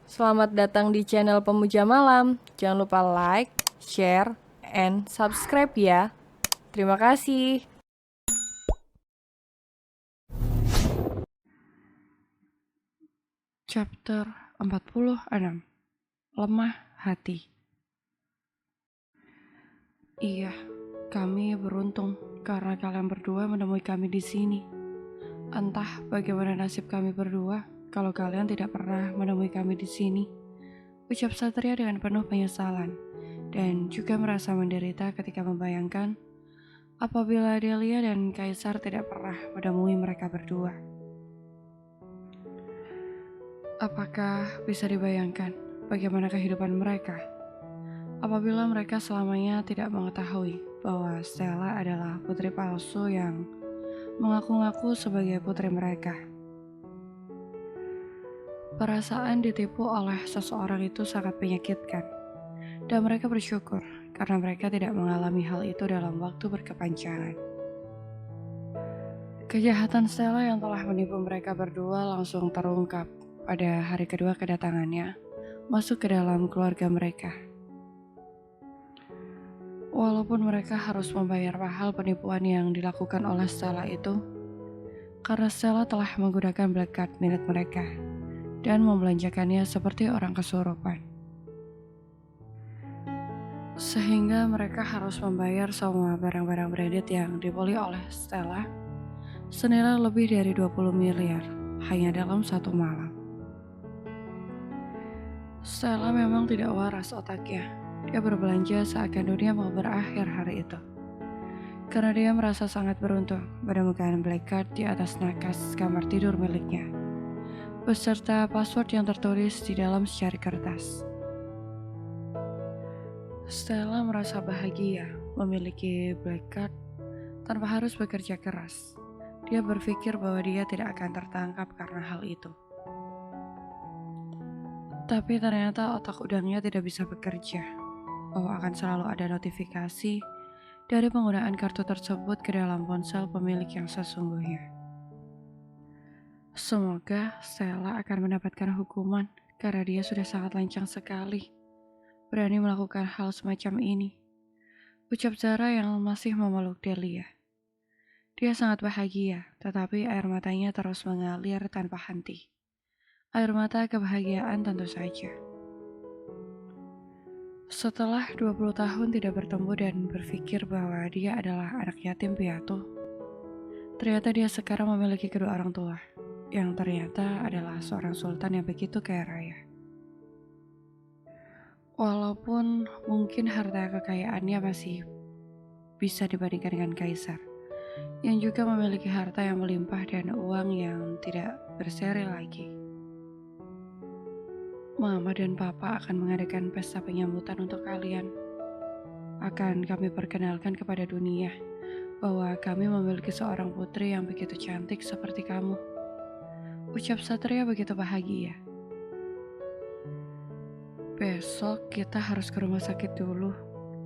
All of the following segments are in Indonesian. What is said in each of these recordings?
Selamat datang di channel Pemuja Malam. Jangan lupa like, share, and subscribe ya. Terima kasih. Chapter 46. Lemah Hati. Iya, kami beruntung karena kalian berdua menemui kami di sini. Entah bagaimana nasib kami berdua kalau kalian tidak pernah menemui kami di sini. Ucap Satria dengan penuh penyesalan dan juga merasa menderita ketika membayangkan apabila Delia dan Kaisar tidak pernah menemui mereka berdua. Apakah bisa dibayangkan bagaimana kehidupan mereka apabila mereka selamanya tidak mengetahui bahwa Stella adalah putri palsu yang mengaku-ngaku sebagai putri mereka? Perasaan ditipu oleh seseorang itu sangat menyakitkan, dan mereka bersyukur karena mereka tidak mengalami hal itu dalam waktu berkepanjangan. Kejahatan Stella yang telah menipu mereka berdua langsung terungkap pada hari kedua kedatangannya masuk ke dalam keluarga mereka. Walaupun mereka harus membayar mahal penipuan yang dilakukan oleh Stella itu, karena Stella telah menggunakan black card milik mereka dan membelanjakannya seperti orang kesurupan. Sehingga mereka harus membayar semua barang-barang branded yang dibeli oleh Stella senilai lebih dari 20 miliar hanya dalam satu malam. Stella memang tidak waras otaknya. Dia berbelanja seakan dunia mau berakhir hari itu. Karena dia merasa sangat beruntung menemukan black card di atas nakas kamar tidur miliknya, beserta password yang tertulis di dalam secari kertas. Stella merasa bahagia memiliki black card tanpa harus bekerja keras. Dia berpikir bahwa dia tidak akan tertangkap karena hal itu. Tapi ternyata otak udangnya tidak bisa bekerja, bahwa akan selalu ada notifikasi dari penggunaan kartu tersebut ke dalam ponsel pemilik yang sesungguhnya. Semoga Stella akan mendapatkan hukuman karena dia sudah sangat lancang sekali berani melakukan hal semacam ini. Ucap Zara yang masih memeluk Delia. Dia sangat bahagia, tetapi air matanya terus mengalir tanpa henti. Air mata kebahagiaan tentu saja. Setelah 20 tahun tidak bertemu dan berpikir bahwa dia adalah anak yatim piatu, ternyata dia sekarang memiliki kedua orang tua, yang ternyata adalah seorang sultan yang begitu kaya raya. Walaupun mungkin harta kekayaannya masih bisa dibandingkan dengan Kaisar, yang juga memiliki harta yang melimpah dan uang yang tidak berseri lagi. Mama dan Papa akan mengadakan pesta penyambutan untuk kalian. Akan kami perkenalkan kepada dunia bahwa kami memiliki seorang putri yang begitu cantik seperti kamu. Ucap Satria begitu bahagia. Besok kita harus ke rumah sakit dulu.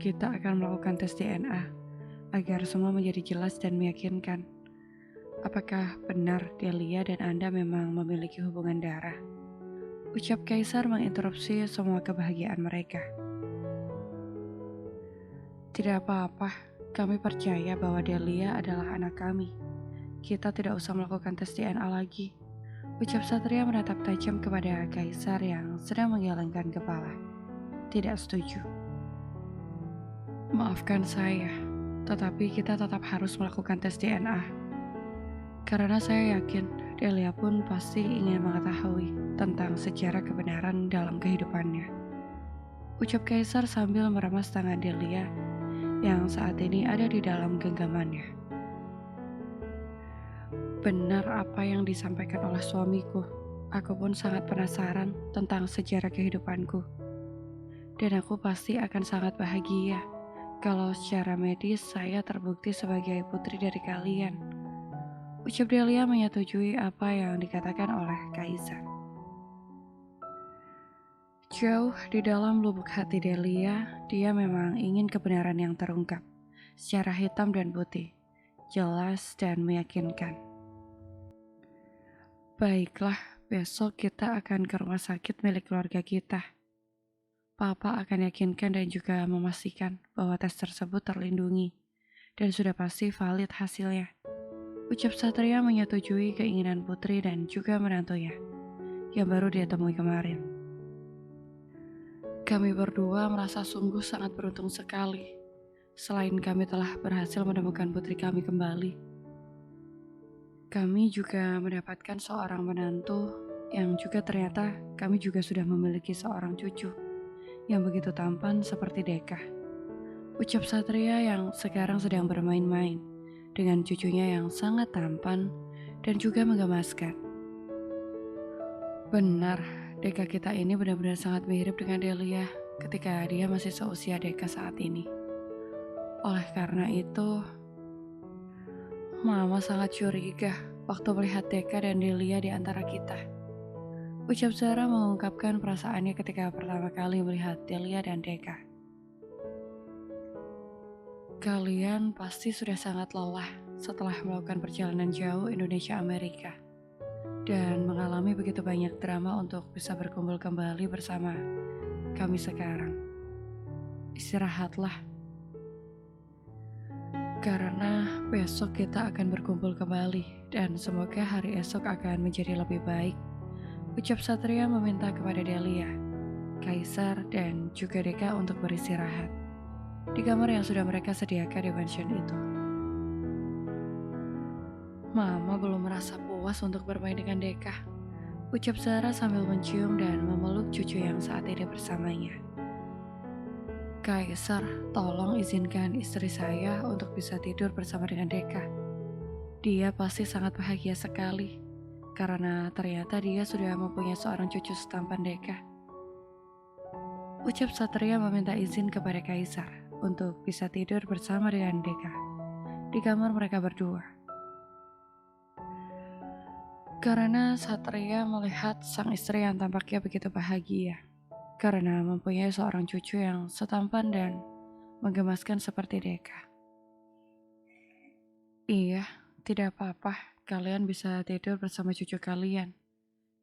Kita akan melakukan tes DNA agar semua menjadi jelas dan meyakinkan. Apakah benar Delia dan Anda memang memiliki hubungan darah? Ucap Kaisar menginterupsi semua kebahagiaan mereka. Tidak apa-apa, kami percaya bahwa Delia adalah anak kami. Kita tidak usah melakukan tes DNA lagi. Ucap Satria menatap tajam kepada Kaisar yang sedang menggelengkan kepala. Tidak setuju. Maafkan saya, tetapi kita tetap harus melakukan tes DNA. Karena saya yakin Delia pun pasti ingin mengetahui tentang sejarah kebenaran dalam kehidupannya. Ucap Kaisar sambil meremas tangan Delia yang saat ini ada di dalam genggamannya. Benar apa yang disampaikan oleh suamiku. Aku pun sangat penasaran tentang sejarah kehidupanku. Dan aku pasti akan sangat bahagia kalau secara medis saya terbukti sebagai putri dari kalian. Ucap Delia menyetujui apa yang dikatakan oleh Kaisar. Jauh di dalam lubuk hati Delia, dia memang ingin kebenaran yang terungkap, secara hitam dan putih, jelas dan meyakinkan. Baiklah, besok kita akan ke rumah sakit milik keluarga kita. Papa akan yakinkan dan juga memastikan bahwa tes tersebut terlindungi dan sudah pasti valid hasilnya. Ucap Satria menyetujui keinginan putri dan juga menantunya yang baru dia temui kemarin. Kami berdua merasa sungguh sangat beruntung sekali. Selain kami telah berhasil menemukan putri kami kembali, kami juga mendapatkan seorang menantu yang juga ternyata kami juga sudah memiliki seorang cucu yang begitu tampan seperti Deka. Ucap Satria yang sekarang sedang bermain-main dengan cucunya yang sangat tampan dan juga menggemaskan. Benar, Deka kita ini benar-benar sangat mirip dengan Delia ketika dia masih seusia Deka saat ini. Oleh karena itu, Mama sangat curiga waktu melihat Deka dan Delia di antara kita. Ucap Zara mengungkapkan perasaannya ketika pertama kali melihat Delia dan Deka. Kalian pasti sudah sangat lelah setelah melakukan perjalanan jauh Indonesia-Amerika dan mengalami begitu banyak drama untuk bisa berkumpul kembali bersama kami sekarang. Istirahatlah, karena besok kita akan berkumpul kembali dan semoga hari esok akan menjadi lebih baik. Ucap Satria meminta kepada Delia, Kaisar, dan juga Deka untuk beristirahat di kamar yang sudah mereka sediakan di mansion itu. Mama belum merasa puas untuk bermain dengan Deka, ucap Zara sambil mencium dan memeluk cucu yang saat ini bersamanya. Kaisar, tolong izinkan istri saya untuk bisa tidur bersama dengan Deka. Dia pasti sangat bahagia sekali karena ternyata dia sudah mempunyai seorang cucu setampan Deka. Ucap Satria meminta izin kepada Kaisar untuk bisa tidur bersama dengan Deka di kamar mereka berdua. Karena Satria melihat sang istri yang tampaknya begitu bahagia karena mempunyai seorang cucu yang setampan dan menggemaskan seperti Deka. Iya, tidak apa-apa. Kalian bisa tidur bersama cucu kalian.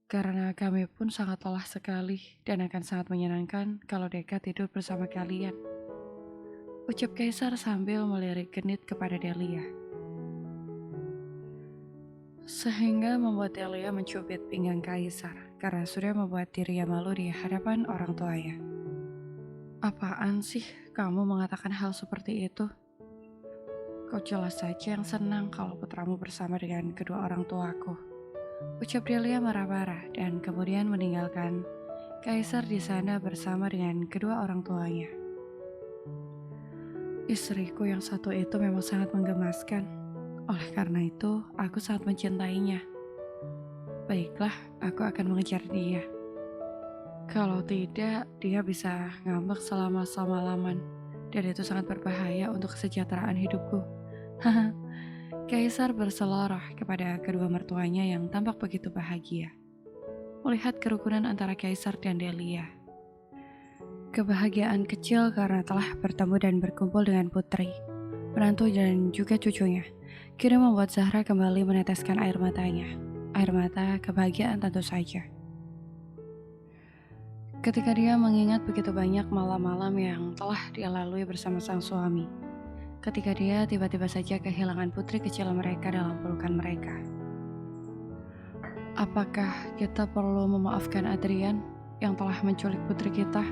Karena kami pun sangat lelah sekali dan akan sangat menyenangkan kalau Deka tidur bersama kalian. Ucap Kaisar sambil melirik genit kepada Delia. Sehingga membuat Delia mencubit pinggang Kaisar karena sudah membuat dirinya malu di hadapan orang tuanya. Apaan sih kamu mengatakan hal seperti itu? Kau jelas saja yang senang kalau putramu bersama dengan kedua orang tuaku. Ucap Delia marah-marah dan kemudian meninggalkan Kaisar di sana bersama dengan kedua orang tuanya. Istriku yang satu itu memang sangat menggemaskan. Oleh karena itu, aku sangat mencintainya. Baiklah, aku akan mengejar dia. Kalau tidak, dia bisa ngambek selama-laman dan itu sangat berbahaya untuk kesejahteraan hidupku. Haha. Kaisar berseloroh kepada kedua mertuanya yang tampak begitu bahagia melihat kerukunan antara Kaisar dan Delia. Kebahagiaan kecil karena telah bertemu dan berkumpul dengan putri, menantu dan juga cucunya, kini membuat Zahra kembali meneteskan air matanya. Air mata kebahagiaan tentu saja. Ketika dia mengingat begitu banyak malam-malam yang telah dia lalui bersama sang suami. Ketika dia tiba-tiba saja kehilangan putri kecil mereka dalam pelukan mereka. Apakah kita perlu memaafkan Adrian yang telah menculik putri kita?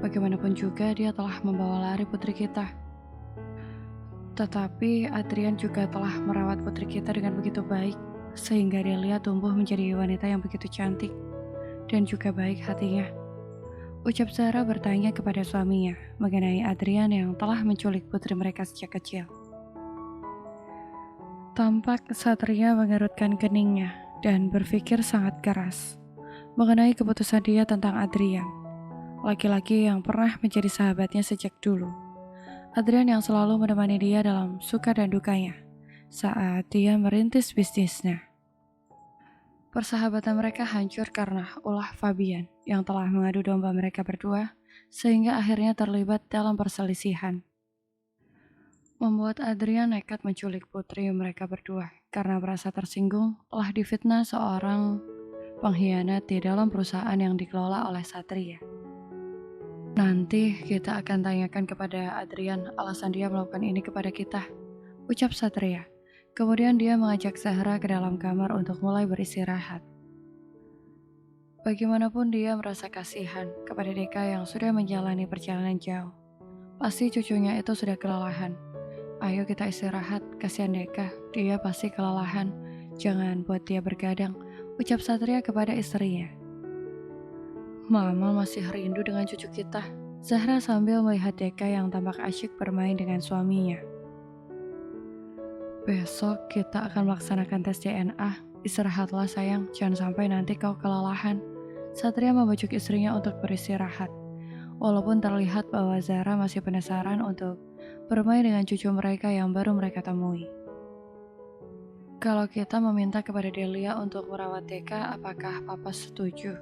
Bagaimanapun juga dia telah membawa lari putri kita. Tetapi Adrian juga telah merawat putri kita dengan begitu baik, sehingga Delia tumbuh menjadi wanita yang begitu cantik dan juga baik hatinya. Ucap Zara bertanya kepada suaminya mengenai Adrian yang telah menculik putri mereka sejak kecil. Tampak Satria mengerutkan keningnya dan berpikir sangat keras mengenai keputusan dia tentang Adrian, laki-laki yang pernah menjadi sahabatnya sejak dulu. Adrian yang selalu menemani dia dalam suka dan dukanya saat dia merintis bisnisnya. Persahabatan mereka hancur karena ulah Fabian yang telah mengadu domba mereka berdua sehingga akhirnya terlibat dalam perselisihan. Membuat Adrian nekat menculik putri mereka berdua karena merasa tersinggung telah difitnah seorang pengkhianat di dalam perusahaan yang dikelola oleh Satria. Nanti kita akan tanyakan kepada Adrian alasan dia melakukan ini kepada kita, ucap Satria. Kemudian dia mengajak Zahra ke dalam kamar untuk mulai beristirahat. Bagaimanapun dia merasa kasihan kepada Deka yang sudah menjalani perjalanan jauh. Pasti cucunya itu sudah kelelahan. Ayo kita istirahat, kasihan Deka, dia pasti kelelahan. Jangan buat dia bergadang, ucap Satria kepada istrinya. Mama masih rindu dengan cucu kita, Zahra sambil melihat Deka yang tampak asyik bermain dengan suaminya. Besok kita akan melaksanakan tes DNA. Istirahatlah sayang, jangan sampai nanti kau kelelahan. Satria membujuk istrinya untuk beristirahat. Walaupun terlihat bahwa Zahra masih penasaran untuk bermain dengan cucu mereka yang baru mereka temui. Kalau kita meminta kepada Delia untuk merawat Deka, apakah Papa setuju?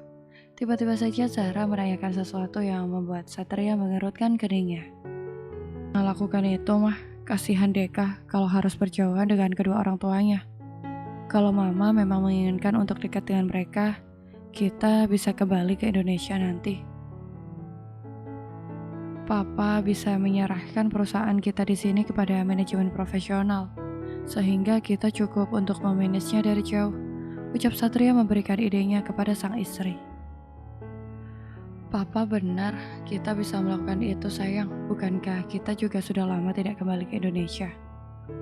Tiba-tiba saja Zahra menanyakan sesuatu yang membuat Satria mengerutkan keningnya. Melakukan itu mah, kasihan Deka kalau harus berjauhan dengan kedua orang tuanya. Kalau Mama memang menginginkan untuk dekat dengan mereka, kita bisa kembali ke Indonesia nanti. Papa bisa menyerahkan perusahaan kita di sini kepada manajemen profesional, sehingga kita cukup untuk memanagenya dari jauh, ucap Satria memberikan idenya kepada sang istri. Papa benar, kita bisa melakukan itu sayang. Bukankah kita juga sudah lama tidak kembali ke Indonesia?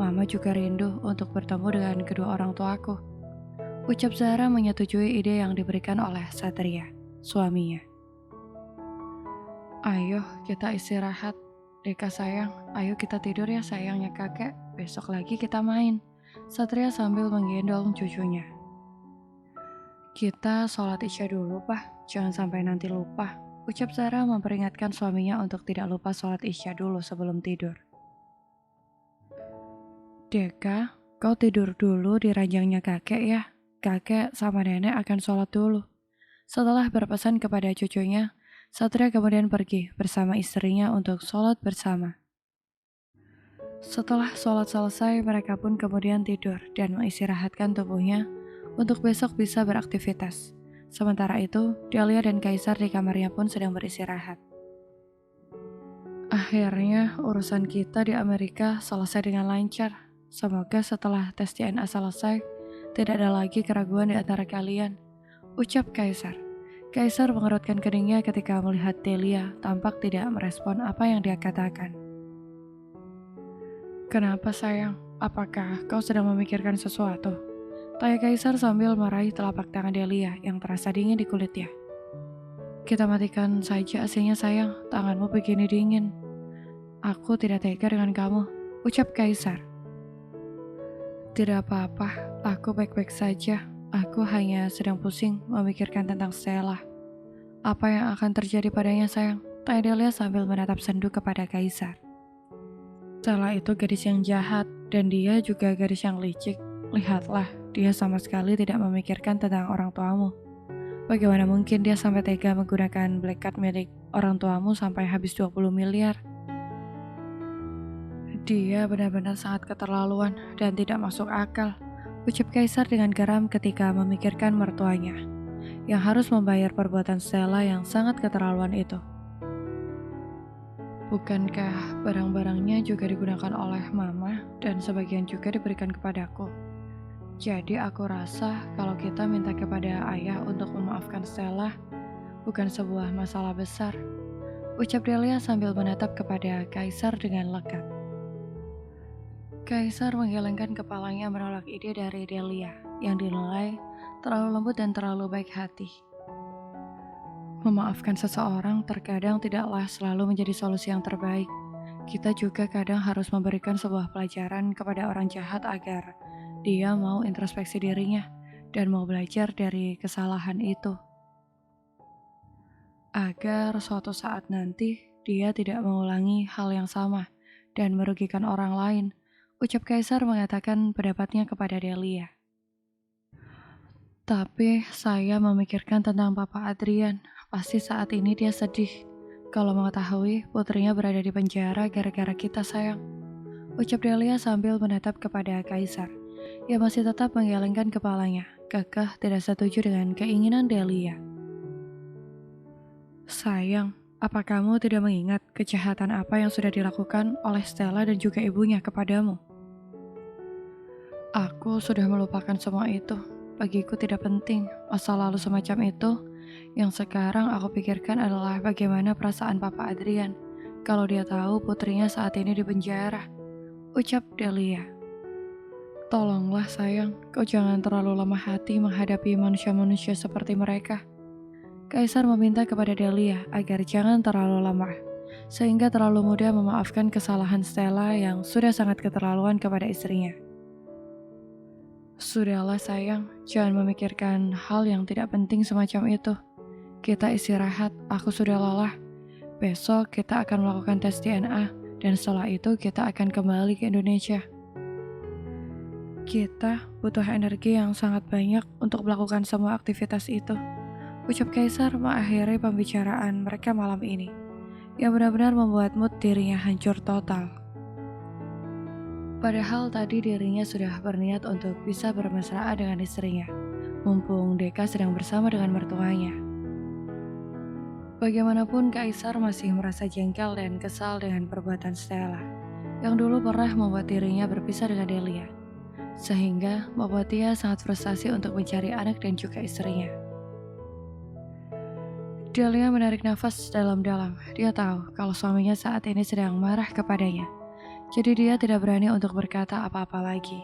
Mama juga rindu untuk bertemu dengan kedua orang tuaku, ucap Zahra menyetujui ide yang diberikan oleh Satria, suaminya. Ayo kita istirahat, Deka sayang, ayo kita tidur ya sayangnya kakek, besok lagi kita main, Satria sambil menggendong cucunya. Kita sholat isya dulu Pak, jangan sampai nanti lupa, ucap Zahra memperingatkan suaminya untuk tidak lupa sholat isya dulu sebelum tidur. Deka, kau tidur dulu di ranjangnya kakek ya, kakek sama nenek akan sholat dulu. Setelah berpesan kepada cucunya, Satria kemudian pergi bersama istrinya untuk sholat bersama. Setelah sholat selesai, mereka pun kemudian tidur dan mengistirahatkan tubuhnya untuk besok bisa beraktivitas. Sementara itu, Delia dan Kaisar di kamarnya pun sedang beristirahat. Akhirnya, urusan kita di Amerika selesai dengan lancar. Semoga setelah tes DNA selesai, tidak ada lagi keraguan di antara kalian, ucap Kaisar. Kaisar mengerutkan keningnya ketika melihat Delia tampak tidak merespon apa yang dia katakan. Kenapa sayang? Apakah kau sedang memikirkan sesuatu? Tanya Kaisar sambil meraih telapak tangan Delia yang terasa dingin di kulitnya. Kita matikan saja AC-nya sayang, tanganmu begini dingin. Aku tidak tega dengan kamu, ucap Kaisar. Tidak apa-apa, aku baik-baik saja. Aku hanya sedang pusing memikirkan tentang Stella. Apa yang akan terjadi padanya sayang? Tanya Delia sambil menatap sendu kepada Kaisar. Stella itu gadis yang jahat dan dia juga gadis yang licik. Lihatlah, dia sama sekali tidak memikirkan tentang orang tuamu. Bagaimana mungkin dia sampai tega menggunakan black card milik orang tuamu sampai habis 20 miliar? Dia benar-benar sangat keterlaluan dan tidak masuk akal, ucap Kaisar dengan geram ketika memikirkan mertuanya, yang harus membayar perbuatan Stella yang sangat keterlaluan itu. Bukankah barang-barangnya juga digunakan oleh Mama dan sebagian juga diberikan kepadaku? Jadi aku rasa kalau kita minta kepada Ayah untuk memaafkan Stella, bukan sebuah masalah besar, ucap Delia sambil menatap kepada Kaisar dengan lekat. Kaisar menggelengkan kepalanya menolak ide dari Delia yang dinilai terlalu lembut dan terlalu baik hati. Memaafkan seseorang terkadang tidaklah selalu menjadi solusi yang terbaik. Kita juga kadang harus memberikan sebuah pelajaran kepada orang jahat agar dia mau introspeksi dirinya dan mau belajar dari kesalahan itu. Agar suatu saat nanti dia tidak mengulangi hal yang sama dan merugikan orang lain, ucap Kaisar mengatakan pendapatnya kepada Delia. Tapi saya memikirkan tentang Papa Adrian. Pasti saat ini dia sedih kalau mengetahui putrinya berada di penjara gara-gara kita sayang, ucap Delia sambil menatap kepada Kaisar yang masih tetap menggelengkan kepalanya kekeh tidak setuju dengan keinginan Delia. Sayang, apa kamu tidak mengingat kejahatan apa yang sudah dilakukan oleh Stella dan juga ibunya kepadamu? Aku sudah melupakan semua itu. Bagiku tidak penting masa lalu semacam itu. Yang sekarang aku pikirkan adalah bagaimana perasaan Papa Adrian kalau dia tahu putrinya saat ini di penjara. Ucap Delia. Tolonglah sayang, kau jangan terlalu lemah hati menghadapi manusia-manusia seperti mereka. Kaisar meminta kepada Delia agar jangan terlalu lemah, sehingga terlalu mudah memaafkan kesalahan Stella yang sudah sangat keterlaluan kepada istrinya. Sudahlah sayang, jangan memikirkan hal yang tidak penting semacam itu. Kita istirahat, aku sudah lelah. Besok kita akan melakukan tes DNA, dan setelah itu kita akan kembali ke Indonesia. Kita butuh energi yang sangat banyak untuk melakukan semua aktivitas itu. Ucap Kaisar mengakhiri pembicaraan mereka malam ini, yang benar-benar membuat mood dirinya hancur total. Padahal tadi dirinya sudah berniat untuk bisa bermesraan dengan istrinya, mumpung Deka sedang bersama dengan mertuanya. Bagaimanapun Kaisar masih merasa jengkel dan kesal dengan perbuatan Stella, yang dulu pernah membuat dirinya berpisah dengan Delia, sehingga membuat dia sangat frustasi untuk mencari anak dan juga istrinya. Delia menarik nafas dalam-dalam. Dia tahu kalau suaminya saat ini sedang marah kepadanya. Jadi dia tidak berani untuk berkata apa-apa lagi.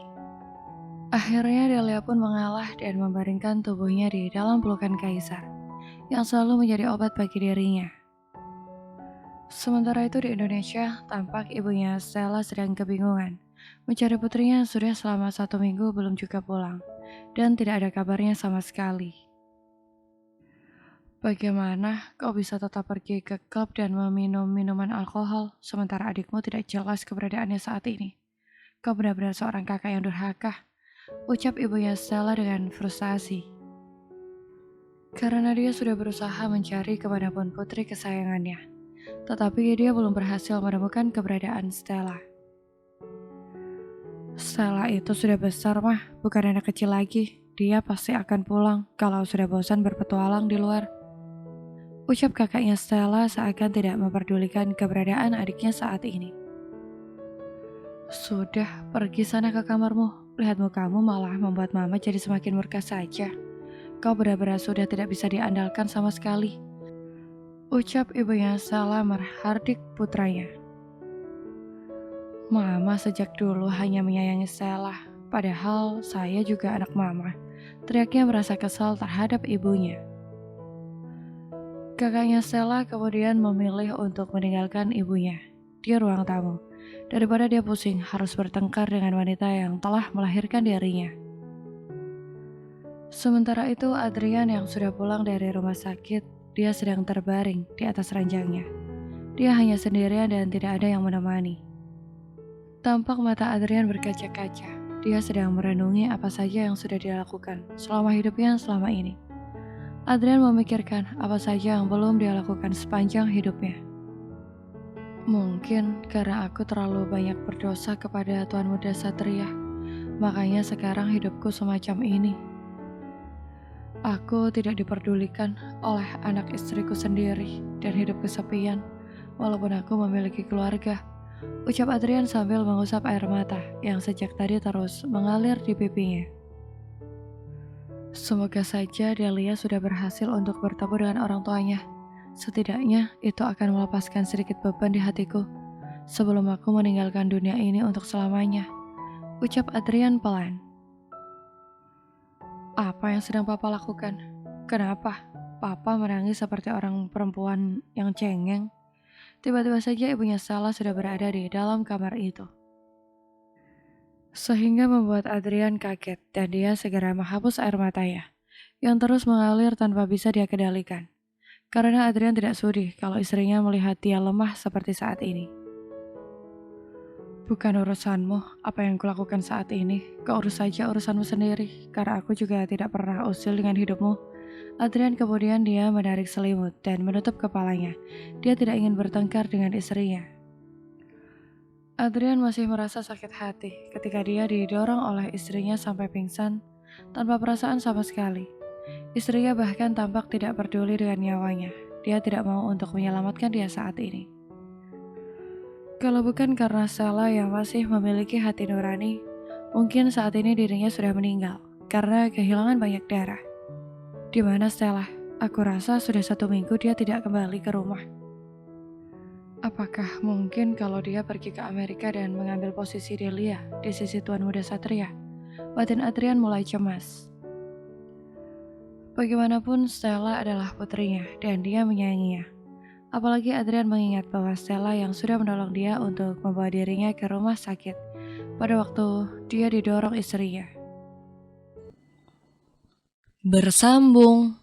Akhirnya Delia pun mengalah dan membaringkan tubuhnya di dalam pelukan Kaisar, yang selalu menjadi obat bagi dirinya. Sementara itu di Indonesia, tampak ibunya Stella sedang kebingungan. Mencari putrinya sudah selama 1 minggu belum juga pulang, dan tidak ada kabarnya sama sekali. Bagaimana kau bisa tetap pergi ke klub dan meminum minuman alkohol, sementara adikmu tidak jelas keberadaannya saat ini? Kau benar-benar seorang kakak yang durhaka, ucap ibunya Stella dengan frustasi. Karena dia sudah berusaha mencari kemanapun putri kesayangannya, tetapi dia belum berhasil menemukan keberadaan Stella. Stella itu sudah besar mah, bukan anak kecil lagi. Dia pasti akan pulang kalau sudah bosan berpetualang di luar. Ucap kakaknya Stella seakan tidak memperdulikan keberadaan adiknya saat ini. Sudah, pergi sana ke kamarmu. Lihat mukamu malah membuat mama jadi semakin murka saja. Kau benar-benar sudah tidak bisa diandalkan sama sekali. Ucap ibunya Stella menghardik putranya. Mama sejak dulu hanya menyayangi Stella, padahal saya juga anak mama. Teriaknya merasa kesal terhadap ibunya. Kakaknya Stella kemudian memilih untuk meninggalkan ibunya di ruang tamu, daripada dia pusing harus bertengkar dengan wanita yang telah melahirkan dirinya. Sementara itu Adrian yang sudah pulang dari rumah sakit, dia sedang terbaring di atas ranjangnya. Dia hanya sendirian dan tidak ada yang menemani. Tampak mata Adrian berkaca-kaca. Dia sedang merenungi apa saja yang sudah dia lakukan selama hidupnya selama ini. Adrian memikirkan apa saja yang belum dia lakukan sepanjang hidupnya. Mungkin karena aku terlalu banyak berdosa kepada Tuan Muda Satria, makanya sekarang hidupku semacam ini. Aku tidak diperdulikan oleh anak istriku sendiri dan hidup kesepian, walaupun aku memiliki keluarga. Ucap Adrian sambil mengusap air mata yang sejak tadi terus mengalir di pipinya. Semoga saja Delia sudah berhasil untuk bertemu dengan orang tuanya. Setidaknya itu akan melepaskan sedikit beban di hatiku sebelum aku meninggalkan dunia ini untuk selamanya. Ucap Adrian pelan. Apa yang sedang Papa lakukan? Kenapa Papa menangis seperti orang perempuan yang cengeng? Tiba-tiba saja ibunya Stella sudah berada di dalam kamar itu. Sehingga membuat Adrian kaget dan dia segera menghapus air matanya yang terus mengalir tanpa bisa dia kendalikan. Karena Adrian tidak sudi kalau istrinya melihat dia lemah seperti saat ini. Bukan urusanmu apa yang kulakukan saat ini, kau urus saja urusanmu sendiri, karena aku juga tidak pernah usil dengan hidupmu. Adrian kemudian dia menarik selimut dan menutup kepalanya. Dia tidak ingin bertengkar dengan istrinya. Adrian masih merasa sakit hati ketika dia didorong oleh istrinya sampai pingsan, tanpa perasaan sama sekali. Istrinya bahkan tampak tidak peduli dengan nyawanya. Dia tidak mau untuk menyelamatkan dia saat ini. Kalau bukan karena Stella yang masih memiliki hati nurani, mungkin saat ini dirinya sudah meninggal karena kehilangan banyak darah. Di mana Stella? Aku rasa sudah 1 minggu dia tidak kembali ke rumah. Apakah mungkin kalau dia pergi ke Amerika dan mengambil posisi Delia di sisi Tuan Muda Satria? Batin Adrian mulai cemas. Bagaimanapun Stella adalah putrinya dan dia menyayanginya. Apalagi Adrian mengingat bahwa Stella yang sudah menolong dia untuk membawa dirinya ke rumah sakit pada waktu dia didorong istrinya. Bersambung.